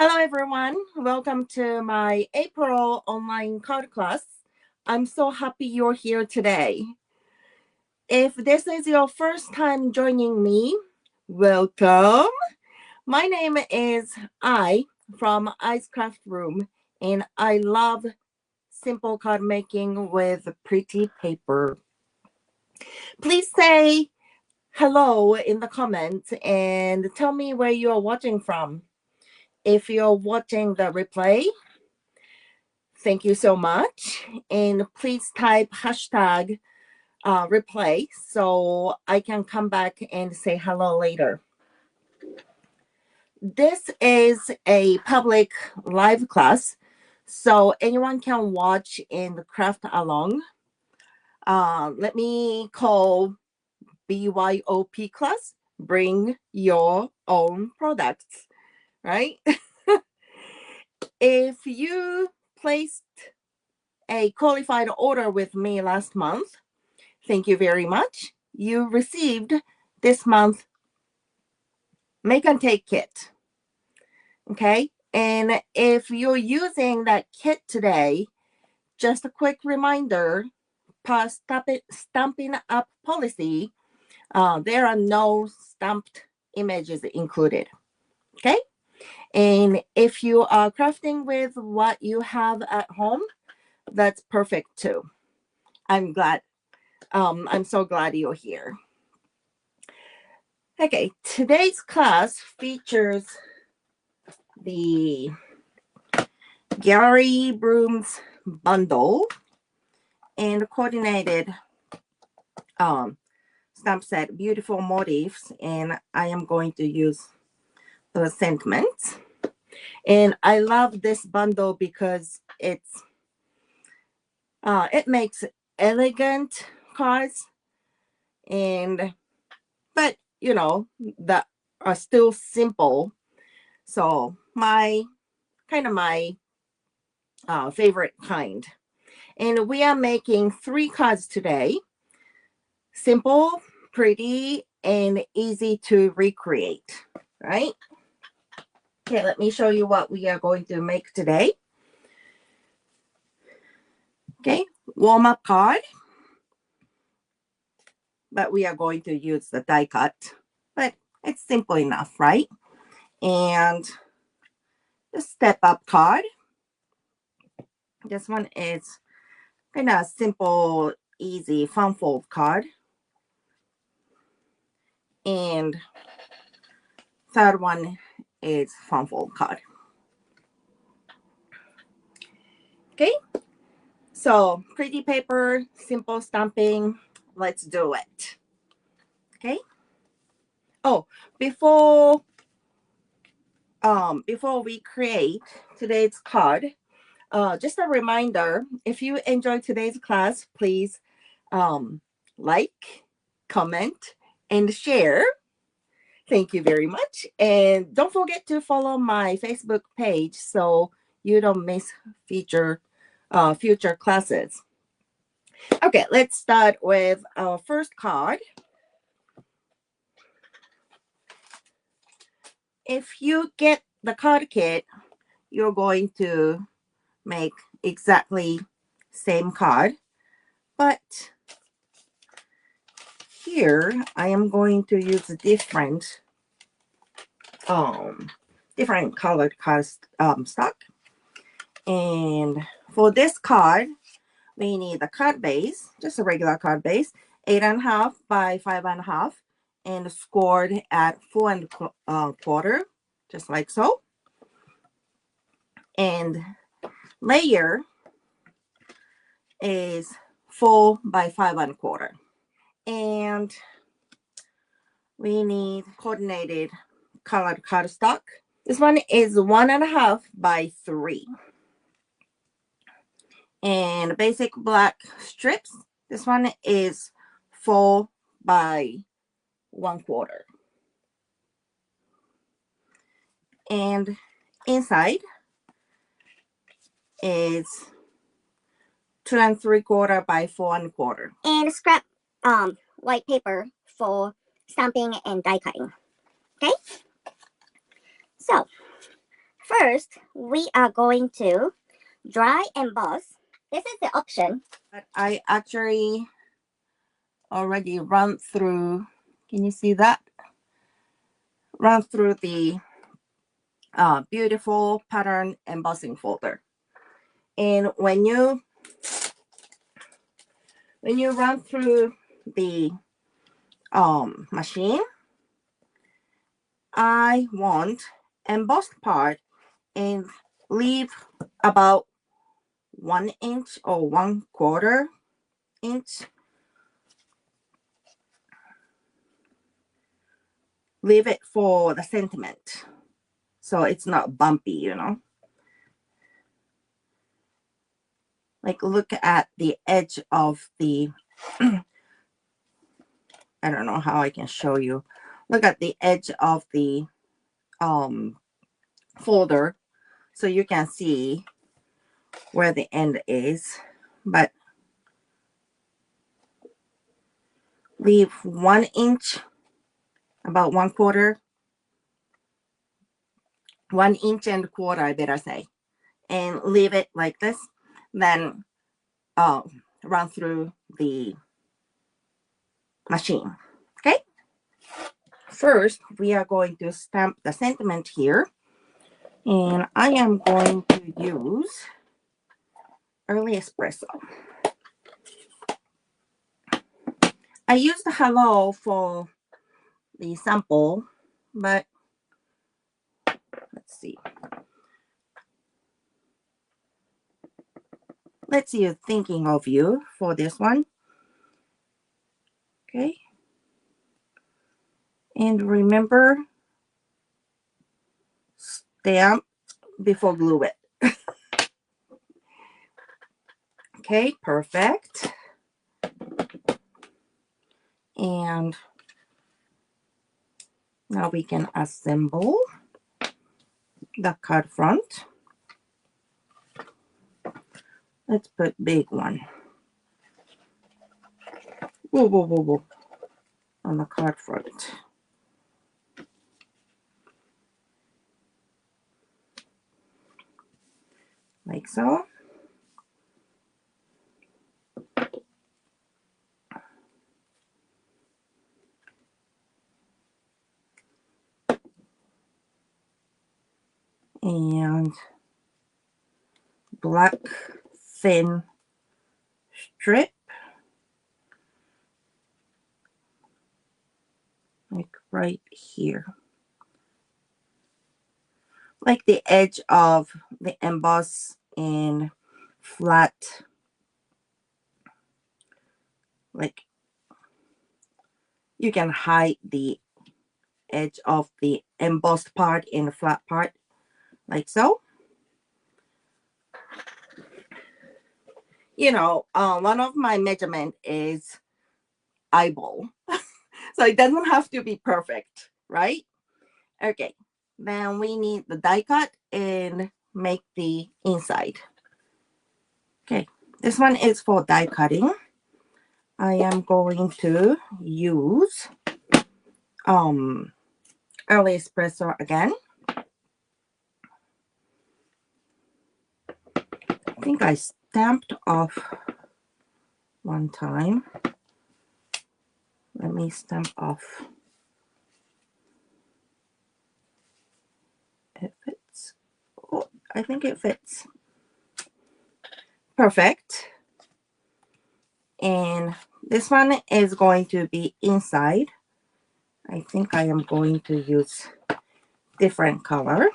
Hello everyone, welcome to my April online card class. I'm so happy you're here today. If this is your first time joining me, welcome. My name is I from Ice Craft Room, and I love simple card making with pretty paper. Please say hello in the comments and tell me where you are watching from. If you're watching the replay, thank you so much. And please type hashtag replay so I can come back and say hello later. This is a public live class, so anyone can watch and craft along. Let me call BYOP class, bring your own products, right? If you placed a qualified order with me last month, thank you very much. You received this month make and take kit. Okay. And if you're using that kit today, just a quick reminder, per Stampin Up policy, there are no stamped images included. Okay. And if you are crafting with what you have at home, that's perfect too. I'm glad. I'm so glad you're here. Okay, today's class features the Gallery Brooms bundle and coordinated stamp set, beautiful motifs, and I am going to use the sentiments. And I love this bundle because it makes elegant cards, but you know that are still simple. So my favorite kind. And we are making 3 cards today. Simple, pretty, and easy to recreate, right? Okay, let me show you what we are going to make today. Okay, warm-up card. But we are going to use the die cut. But it's simple enough, right? And the step-up card. This one is kind of simple, easy, fun fold card. And third one is fun fold card. Okay, so pretty paper, simple stamping. Let's do it. Okay. Oh, before we create today's card, just a reminder, if you enjoyed today's class, please like, comment, and share. Thank you very much. And don't forget to follow my Facebook page so you don't miss future classes. Okay, let's start with our first card. If you get the card kit, you're going to make exactly same card, but here I am going to use a different colored card stock. And for this card, we need a card base, just a regular card base, 8.5 by 5.5, and scored at 4.25, just like so. And layer is 4 by 5.25. And we need coordinated colored cardstock. This one is 1.5 by 3. And basic black strips. This one is 4 by 1/4. And inside is 2.75 by 4.25. And scrap white paper for stamping and die cutting. Okay, so First, we are going to dry emboss. This is the option. But I actually already run through, can you see that? Run through the beautiful pattern embossing folder. And when you run through the machine, I want embossed part and leave about 1 inch or 1/4 inch. Leave it for the sentiment, so it's not bumpy, you know. Like, look at the edge of the I don't know how I can show you. Look at the edge of the folder so you can see where the end is, but leave 1 inch, about 1/4, 1 inch and 1/4, I better say, and leave it like this. Then run through the machine. Okay, first we are going to stamp the sentiment here, and I am going to use early espresso. I used hello for the sample, but let's see thinking of you for this one. Okay, and remember, stamp before glue it. Okay, perfect. And now we can assemble the card front. Let's put big one. Whoa, whoa, whoa, whoa. On the card front. Like so. And black thin strip, like right here, like the edge of the emboss, and flat, like you can hide the edge of the embossed part in the flat part, like so. You know, one of my measurement is eyeball. So it doesn't have to be perfect, right? Okay, then we need the die cut and make the inside. Okay, this one is for die cutting. I am going to use early espresso again. I think I stamped off one time. Let me stamp off. It fits. Oh, I think it fits. Perfect. And this one is going to be inside. I think I am going to use different color.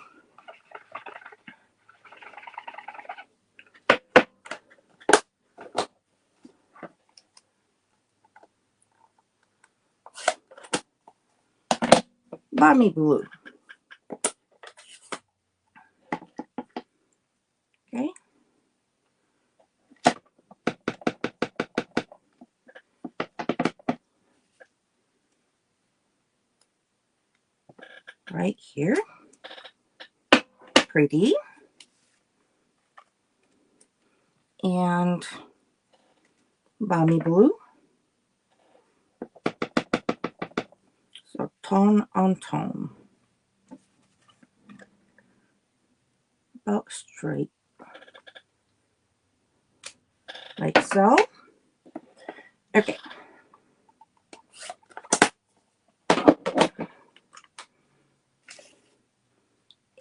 Balmy blue. Okay. Right here. Pretty. And balmy blue. So tone on tone. about straight, like so. Okay.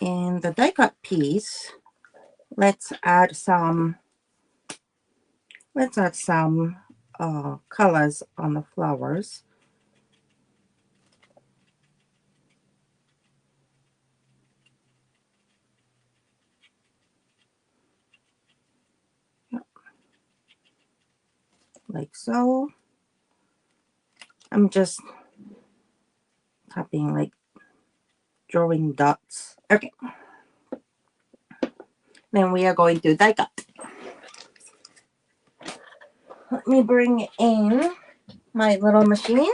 In the die cut piece, let's add some colors on the flowers. Like so. I'm just tapping, like drawing dots. Okay. Then we are going to die cut. Let me bring in my little machine.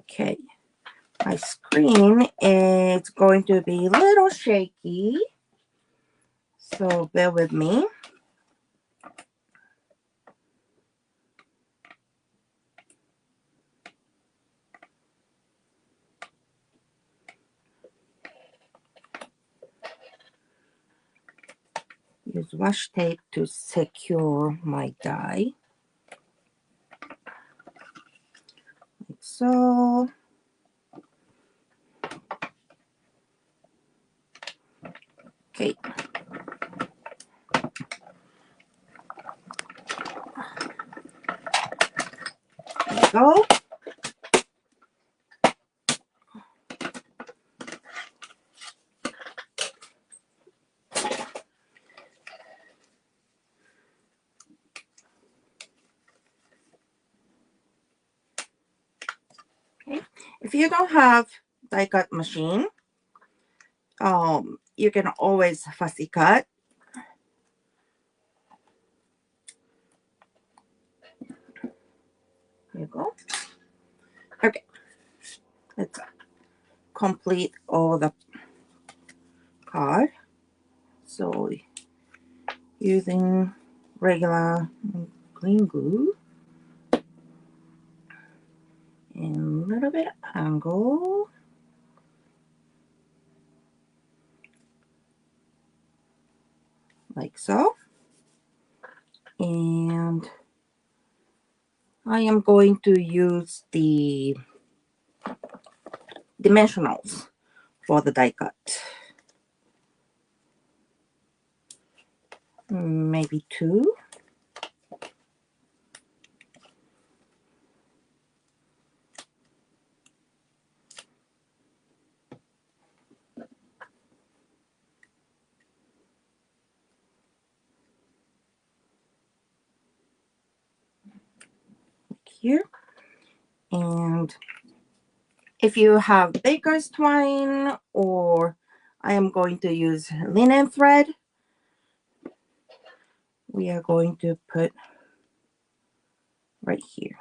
Okay. My screen is going to be a little shaky, so bear with me. Use washi tape to secure my die. Like so. Okay. There we go. Okay. If you don't have die cut machine, you can always fussy cut. There you go. Okay. Let's complete all the card. So using regular green glue and a little bit angle. Like so. And I am going to use the dimensionals for the die cut. Maybe 2. Here. And if you have baker's twine, or I am going to use linen thread, we are going to put right here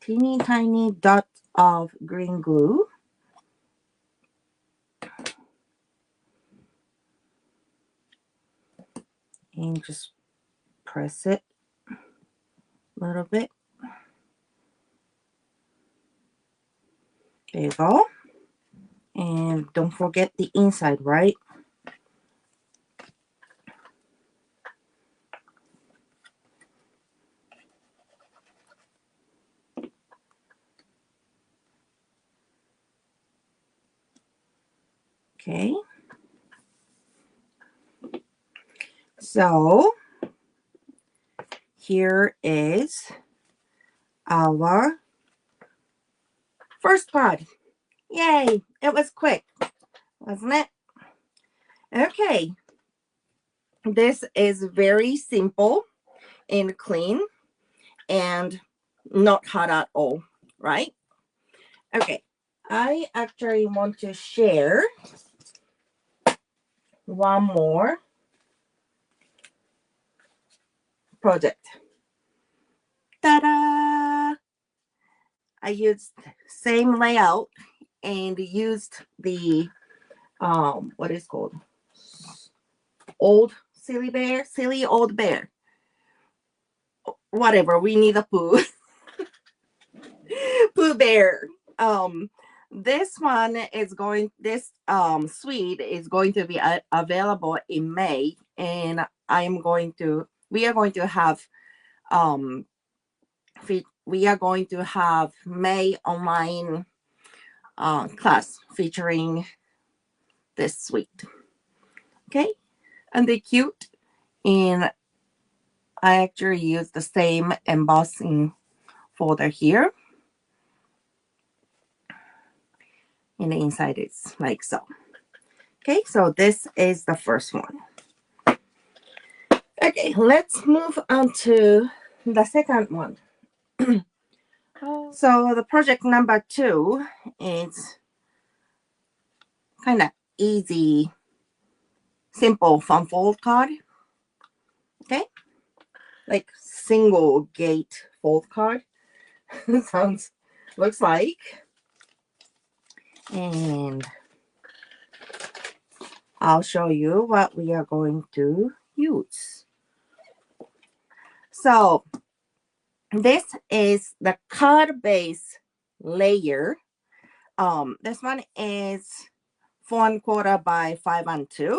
teeny tiny dot of green glue. And just press it a little bit. There you go. And don't forget the inside, right? Okay. So here is our first pod. Yay! It was quick, wasn't it? Okay. This is very simple and clean and not hard at all, right? Okay. I actually want to share one more project. Ta-da! I used same layout and used the what is called old silly old bear. Whatever, we need a poo. Pooh Bear. This one is this suite is going to be available in May, and we are going to have um we are going to have May online class featuring this suite. Okay, and they're cute, and I actually use the same embossing folder here, and the inside is like so. Okay, so this is the first one. Okay, let's move on to the second one. So the project number 2 is kind of easy, simple fun fold card. Okay, like single gate fold card. Looks like. And I'll show you what we are going to use. So this is the card base layer. This one is 4¼ by 5².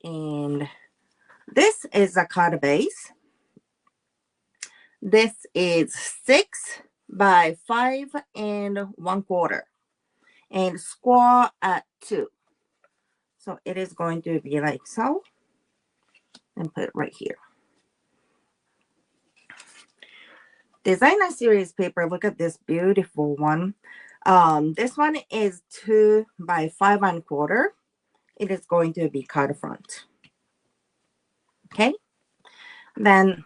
And this is a card base. This is 6 by 5¼ and square at 2. So it is going to be like so, and put it right here. Designer series paper, look at this beautiful one. This one is 2 by 5¼ It is going to be card front. Okay, then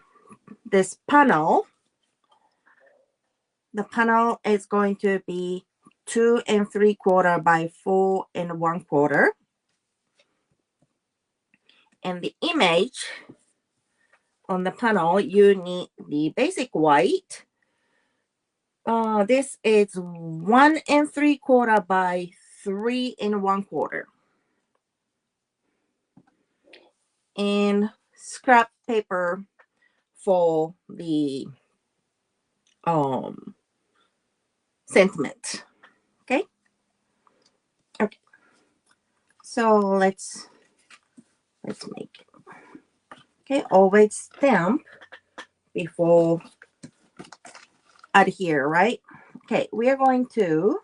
this panel, the panel is going to be 2¾ by 4¼ and the image on the panel, you need the basic white. This is 1¾ by 3¼ and scrap paper for the sentiment. Okay, so let's make it. Okay, always stamp before adhere, right? Okay, we are going to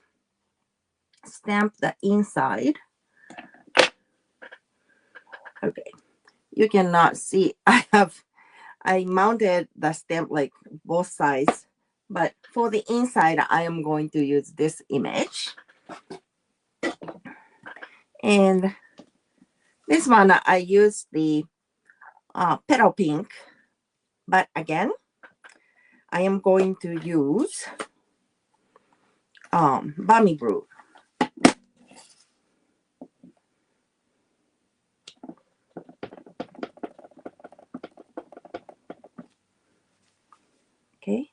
stamp the inside. Okay, you cannot see. I mounted the stamp like both sides, but for the inside, I am going to use this image. And this one, I used the petal pink, but again, I am going to use Balmy Brew. Okay.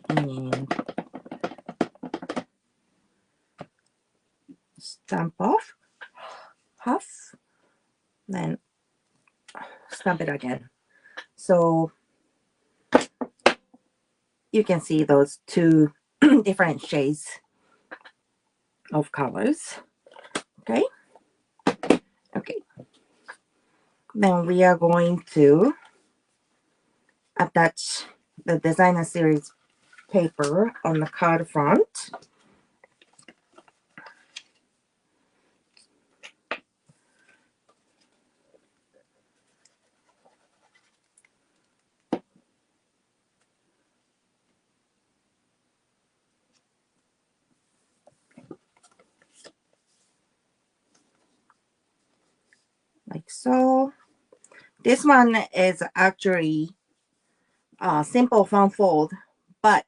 And stamp off half, then stamp it again. So you can see those two different shades of colors. Okay. Okay. Then we are going to attach the designer series paper on the card front. Like so. This one is actually simple fun fold, but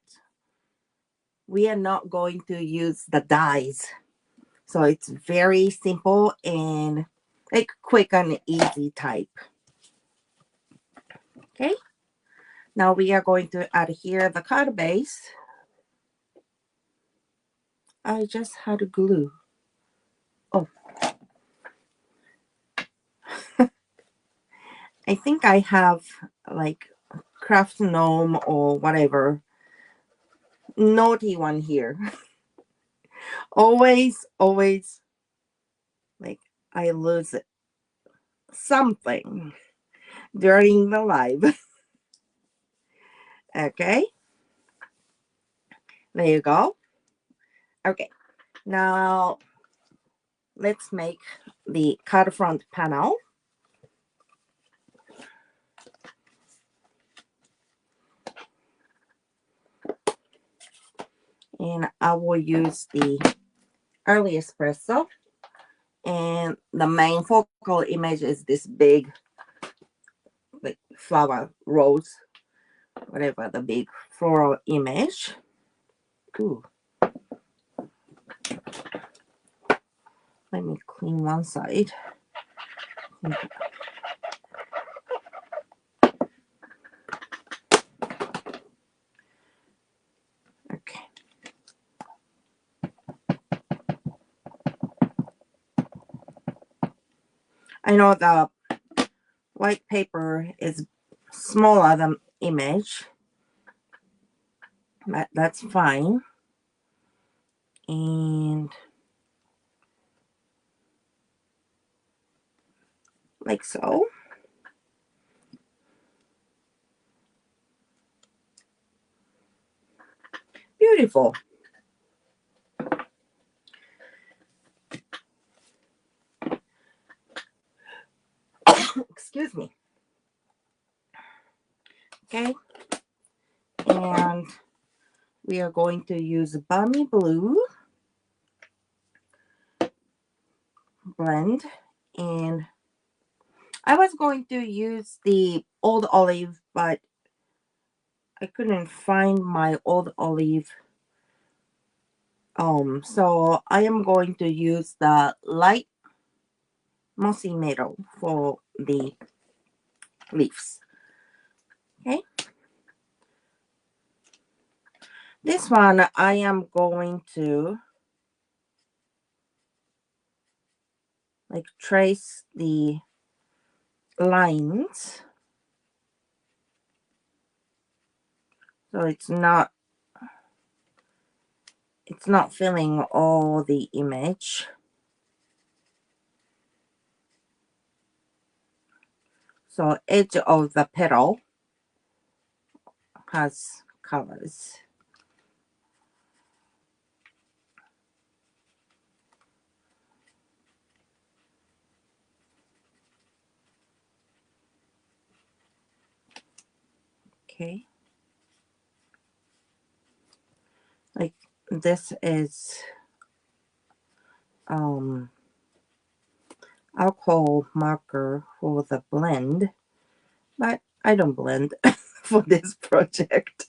we are not going to use the dies. So it's very simple and like quick and easy type. Okay. Now we are going to adhere the card base. I just had glue. Oh. I think I have like craft gnome or whatever naughty one here. always like I lose something during the live. Okay, there you go. Okay, now let's make the card front panel. And I will use the early espresso. And the main focal image is this big like flower rose, whatever, the big floral image. Ooh. Let me clean one side. Okay. I know the white paper is smaller than image, but that's fine. And like so. Beautiful. Excuse me. Okay. And we are going to use Balmy Blue blend. And I was going to use the Old Olive, but I couldn't find my Old Olive. So I am going to use the light mossy meadow for the leaves. Okay. This one I am going to like trace the lines so it's not filling all the image. So edge of the petal has colors. Okay. Like this is alcohol marker for the blend, but I don't blend for this project.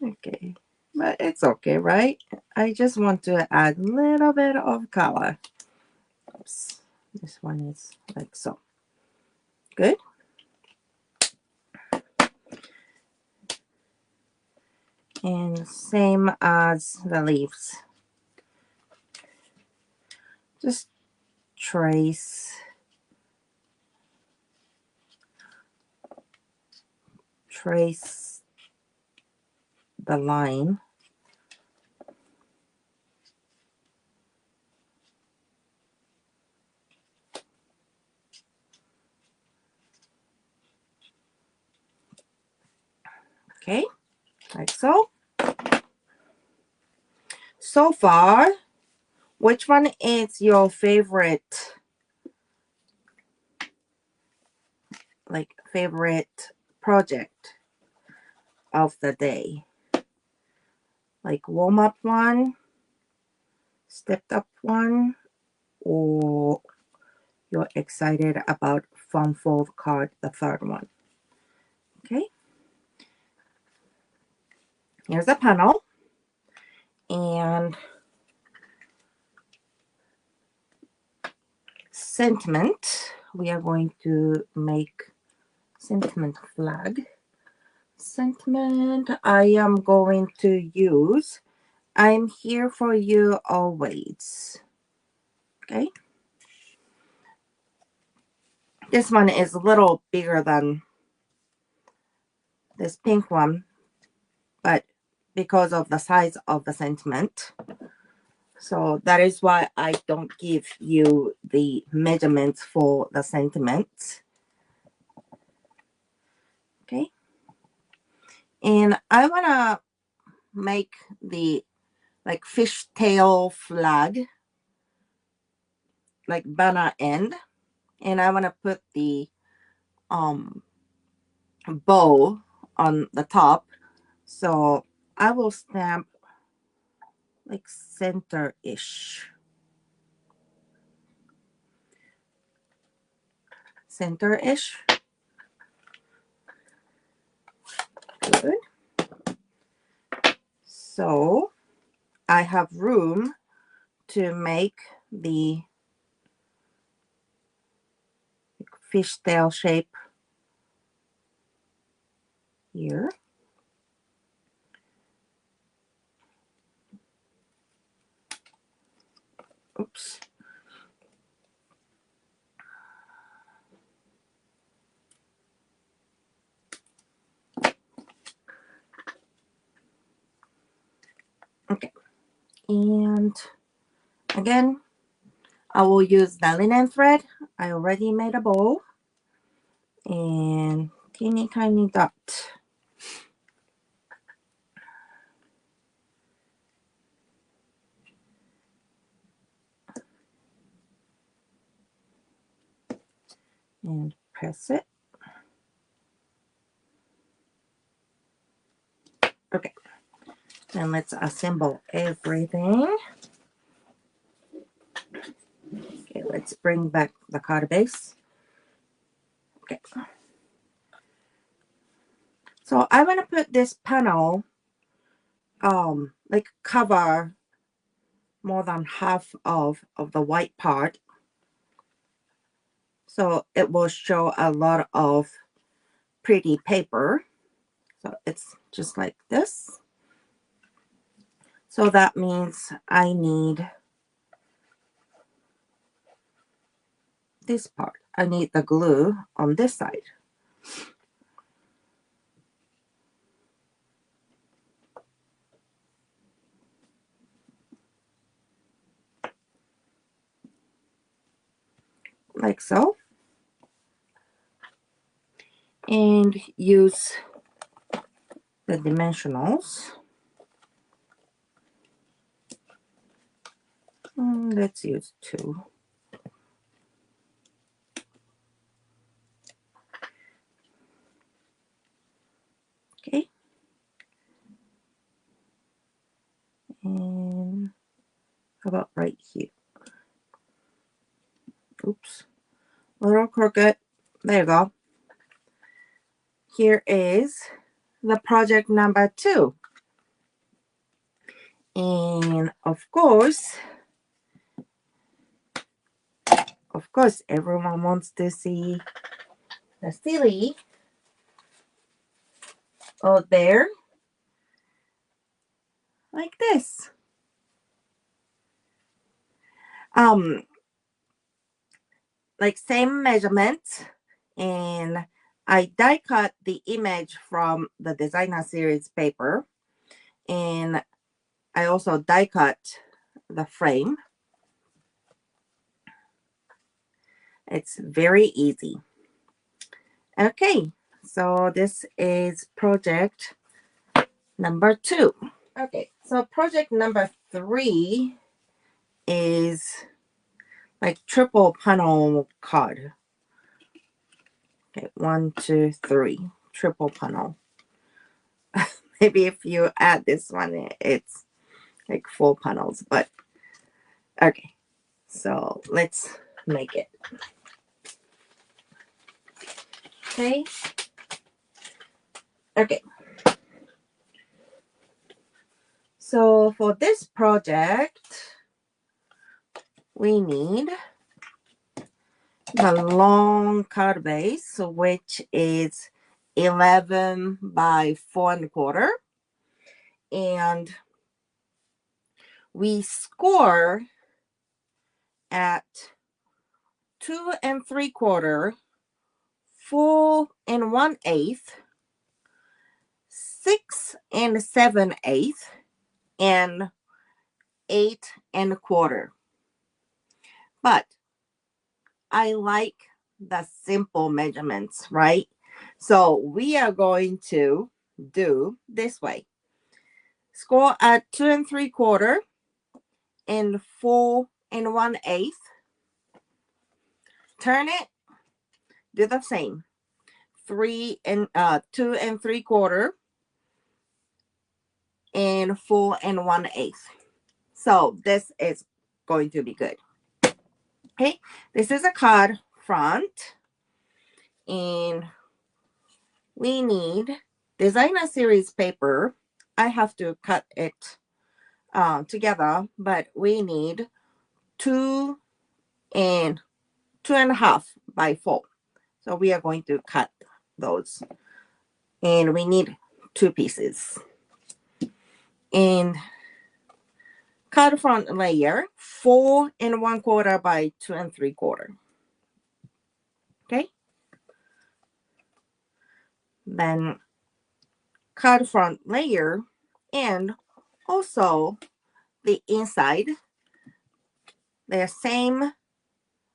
Okay, but it's okay, right? I just want to add a little bit of color. Oops, this one is like so. Good. And same as the leaves. Just trace the line. Okay, like so. So far, which one is your favorite, like favorite project of the day? Like warm up one, stepped up one, or you're excited about fun fold card, the third one? Okay. Here's the panel. And sentiment, we are going to make sentiment flag. Sentiment, I am going to use I'm here for you always. Okay. This one is a little bigger than this pink one, but because of the size of the sentiment. So that is why I don't give you the measurements for the sentiments. Okay. And I want to make the like fishtail flag, like banner end. And I want to put the bow on the top. So I will stamp like center-ish. Center-ish. Good. So I have room to make the fishtail shape here. Oops. Okay. And again, I will use the linen thread. I already made a bow. And teeny tiny dot. And press it. Okay. Then let's assemble everything. Okay, let's bring back the card base. Okay. So I want to put this panel, like cover more than half of the white part. So it will show a lot of pretty paper. So it's just like this. So that means I need this part. I need the glue on this side. Like so. And use the dimensionals. Let's use 2. Okay. And how about right here? Oops. Little crooked. There you go. Here is the project number 2. And of course, everyone wants to see the silly out there like this. Like same measurements, and I die cut the image from the designer series paper, and I also die cut the frame. It's very easy. Okay, so this is project number 2. Okay, so project number 3 is like triple panel card. Okay, 1, 2, 3, triple panel. Maybe if you add this one, it's like 4 panels, but okay. So let's make it. Okay. Okay. So for this project, we need the long card base, which is 11 by 4¼ and we score at 2 3/4 4 1/8, 6 7/8, and 8 1/4. But I like the simple measurements, right? So we are going to do this way. Score at 2 3/4 and 4 1/8. Turn it, do the same. 2 3/4 and 4 1/8. So this is going to be good. Okay, this is a card front, and we need designer series paper. I have to cut it together, but we need 2 and 2.5 by 4. So we are going to cut those, and we need 2 pieces. And card front layer 4 1/4 by 2 3/4. Okay. Then card front layer and also the inside. They're same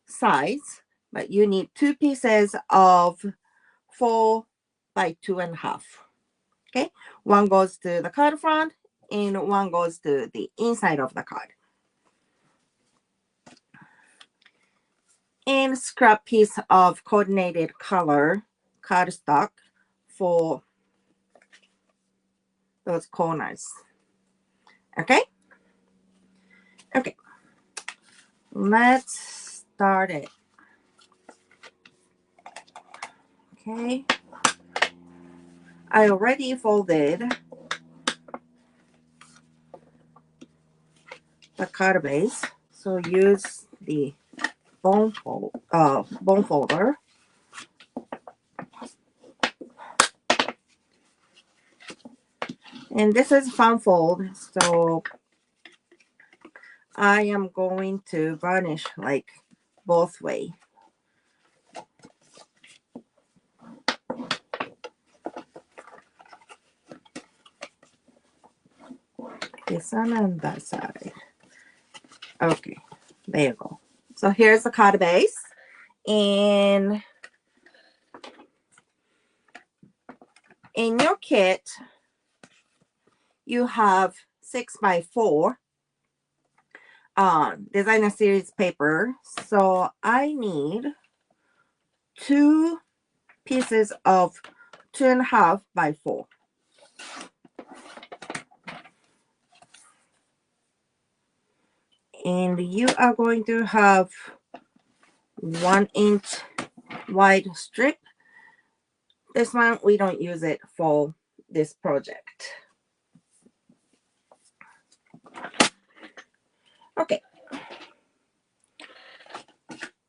size, but you need 2 pieces of 4 by 2.5. Okay, one goes to the card front and one goes to the inside of the card. And scrap piece of coordinated color cardstock for those corners. Okay? Okay. Let's start it. Okay. I already folded the card base, so use the bone folder. And this is fan fold, so I am going to varnish like both way. This one and that side. Okay, there you go. So here's the card base, and in your kit you have 6 by 4 designer series paper. So I need 2 pieces of 2.5 by 4. And you are going to have 1 inch wide strip. This one, we don't use it for this project. Okay.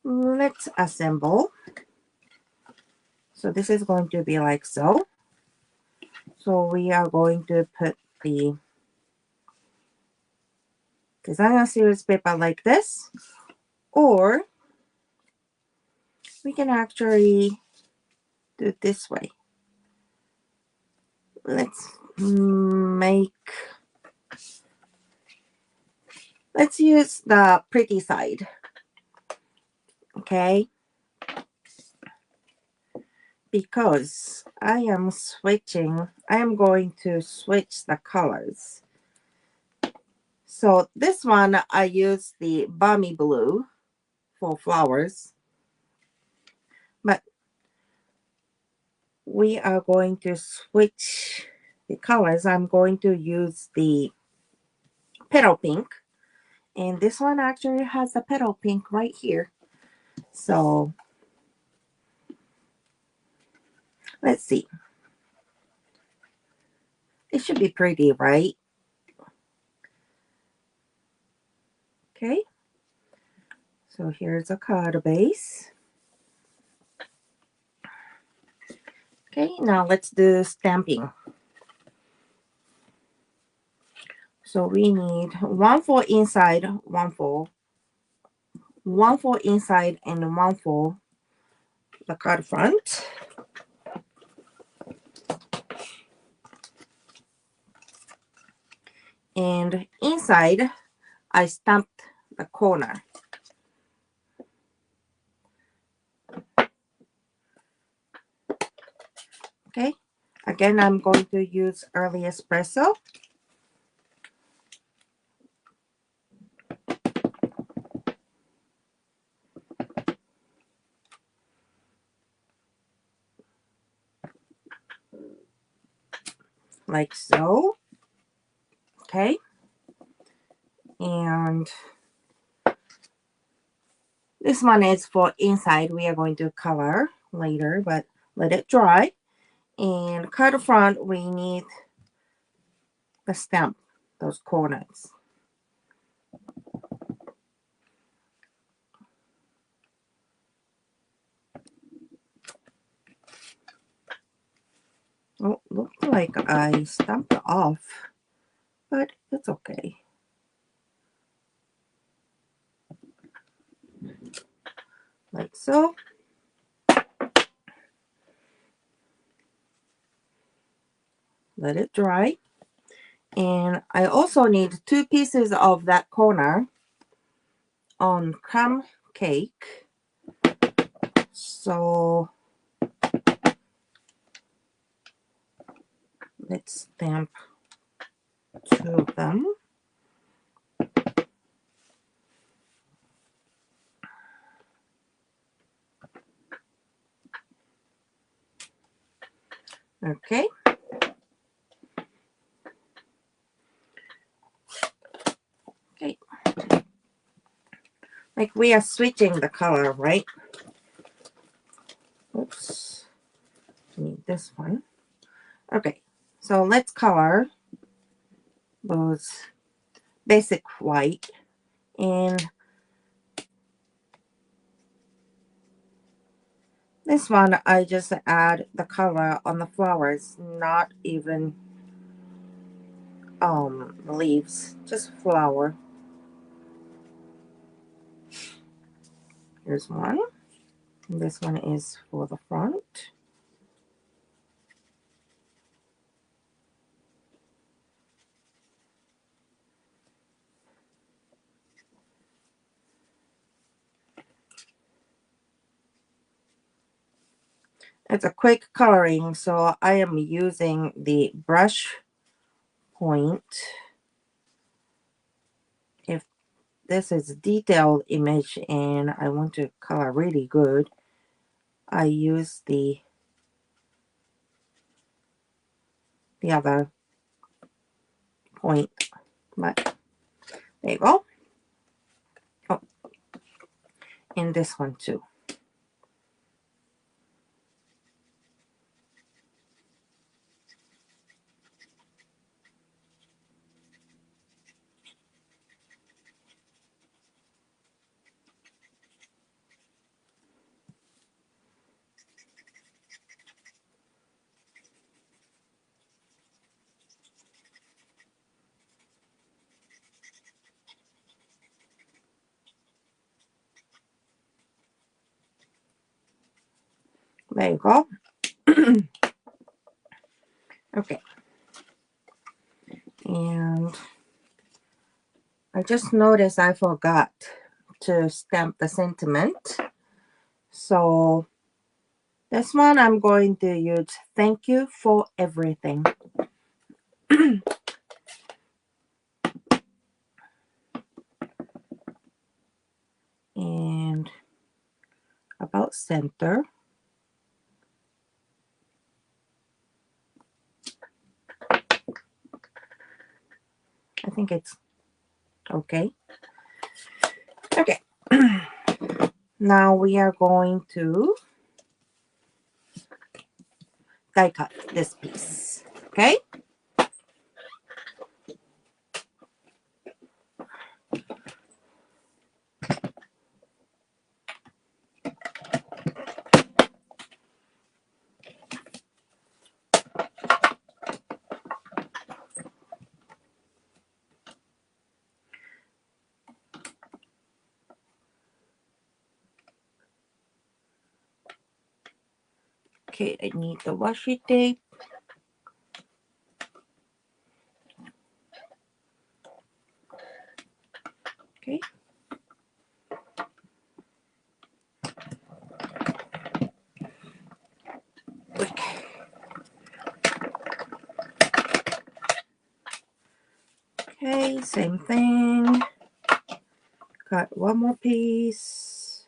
Let's assemble. So this is going to be like so. So we are going to put the designer series paper like this, or we can actually do it this way. Let's use the pretty side. Okay, because I am going to switch the colors. So this one, I use the balmy blue for flowers, but we are going to switch the colors. I'm going to use the petal pink, and this one actually has a petal pink right here. So let's see. It should be pretty, right? Okay. So here's a card base. Okay, now let's do stamping. So we need 1 for inside, 1 for inside, and 1 for the card front. And inside, I stamped the corner. Okay, again, I'm going to use early espresso. Like so. Okay, and this one is for inside. We are going to color later, but let it dry. And cut front, we need the stamp, those corners. Oh, looked like I stamped off, but it's okay. Like so. Let it dry. And I also need 2 pieces of that corner on crumb cake. So let's stamp 2 of them. Okay. Okay. Like we are switching the color, right? Oops. Need this one. Okay. So let's color those basic white. And this one, I just add the color on the flowers, not even leaves, just flower. Here's one. And this one is for the front. It's a quick coloring, so I am using the brush point. If this is a detailed image and I want to color really good, I use the other point. But there you go. Oh, and this one too. There you go. Okay. And I just noticed I forgot to stamp the sentiment. So this one I'm going to use thank you for everything. And about center. I think it's okay. Okay. Now we are going to die cut this piece. Okay. Okay, I need the washi tape. Okay, same thing. Cut one more piece.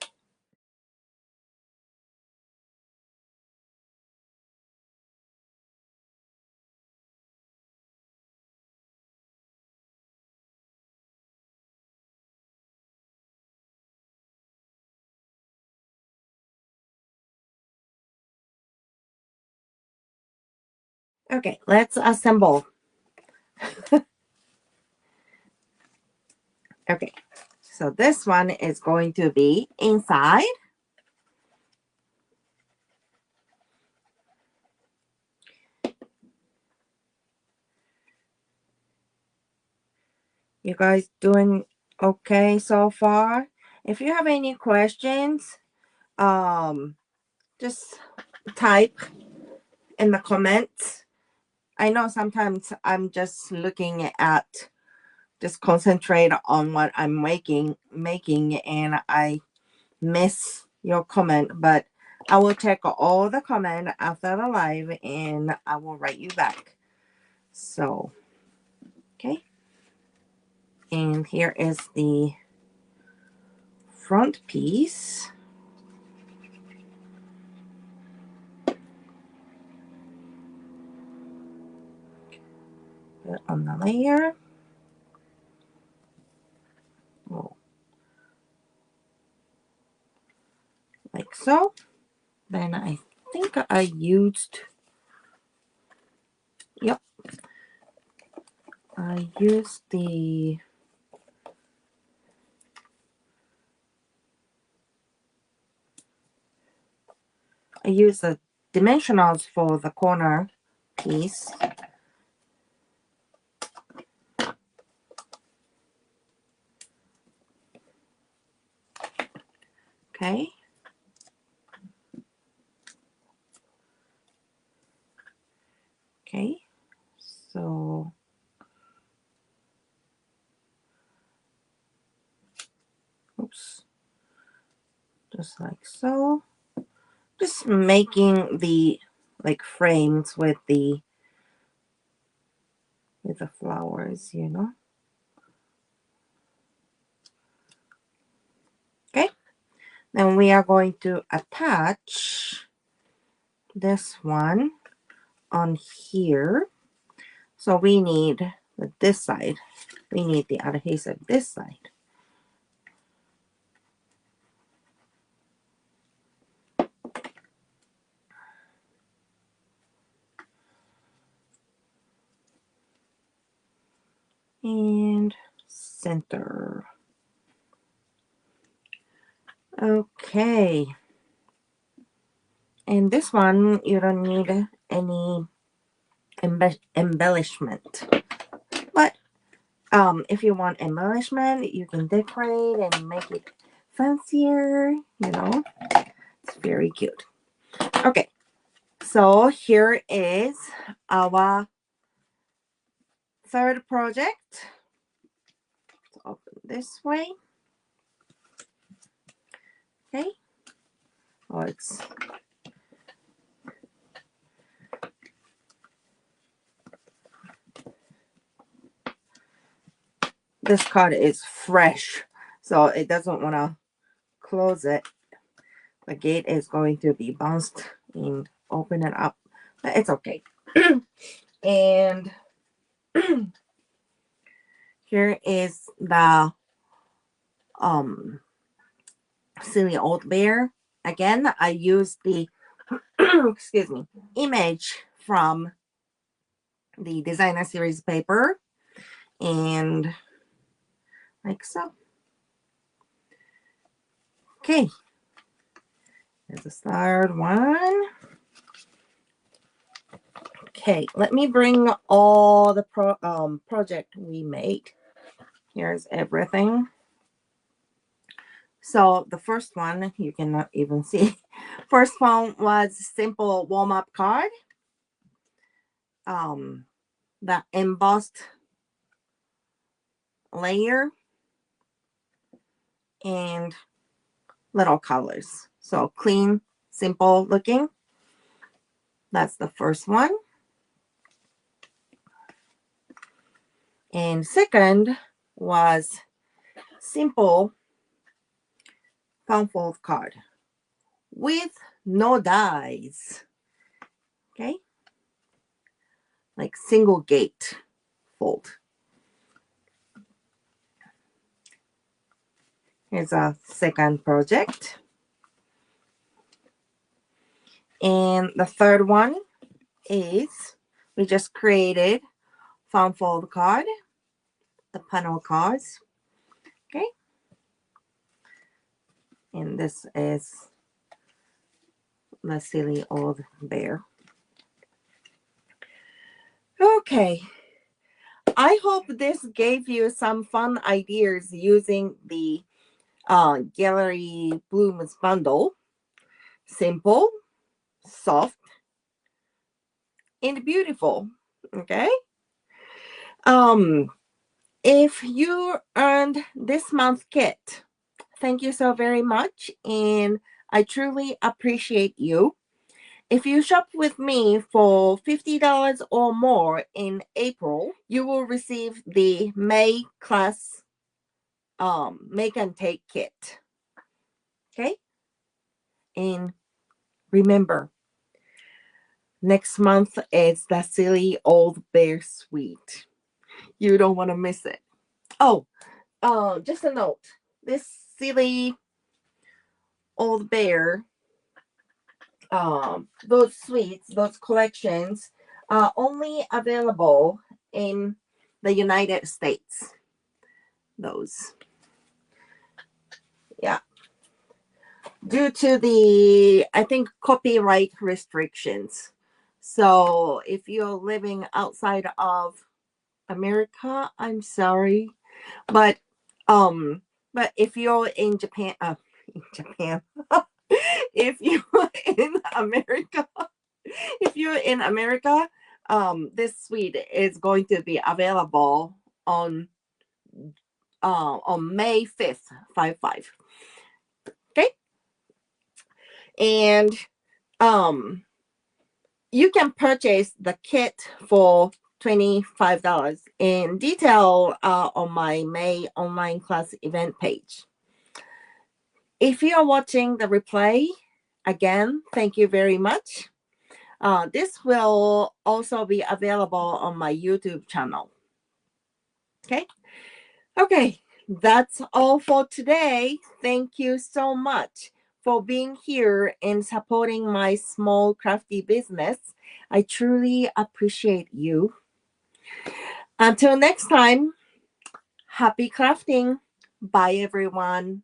Okay, let's assemble. Okay, so this one is going to be inside. You guys doing okay so far? If you have any questions, just type in the comments. I know sometimes I'm just looking at, just concentrate on what I'm making, and I miss your comment, but I will check all the comment after the live and I will write you back. So, okay. And here is the front piece. Put on the layer. Oh, like so. Then I think I used, yep, I used the, dimensionals for the corner piece. Okay. Okay. So oops, just like so. Just making the like frames with the flowers, you know. Okay, then we are going to attach this one on here. So we need this side, we need the adhesive this side. And center. Okay. And this one, you don't need any embellishment. But if you want embellishment, you can decorate and make it fancier, you know. It's very cute. Okay. So here is our third project. Let's open this way. Okay. Oh, it's this card is fresh, so it doesn't want to close it. The gate is going to be bounced and open it up, but it's okay. And here is the silly old bear. Again, I used the excuse me, image from the designer series paper, and like so. Okay, there's the third one. Okay, let me bring all the project we made. Here's everything. So the first one, you cannot even see. First one was simple warm-up card. The embossed layer and little colors. So clean, simple looking. That's the first one. And second was simple found fold card with no dies. Okay, like single gate fold. Here's a second project. And the third one is we just created found fold card, the panel cards. Okay. And this is the silly old bear. Okay. I hope this gave you some fun ideas using the Gallery Blooms bundle. Simple, soft, and beautiful. Okay. If you earned this month's kit, thank you so very much, and I truly appreciate you. If you shop with me for $50 or more in April, you will receive the May class make and take kit. Okay? And remember, next month is the silly old bear suite. You don't want to miss it. Oh, just a note. This silly old bear, those suites, those collections are only available in the United States. Those. Yeah. Due to the, I think, copyright restrictions. So if you're living outside of America, I'm sorry. But if you're in Japan, in Japan, if you're in America, this suite is going to be available on May 5th, 5/5. Okay? And you can purchase the kit for $25 in detail on my May online class event page. If you are watching the replay, again, thank you very much. This will also be available on my YouTube channel. Okay, that's all for today. Thank you so much for being here and supporting my small crafty business. I truly appreciate you. Until next time, happy crafting. Bye, everyone.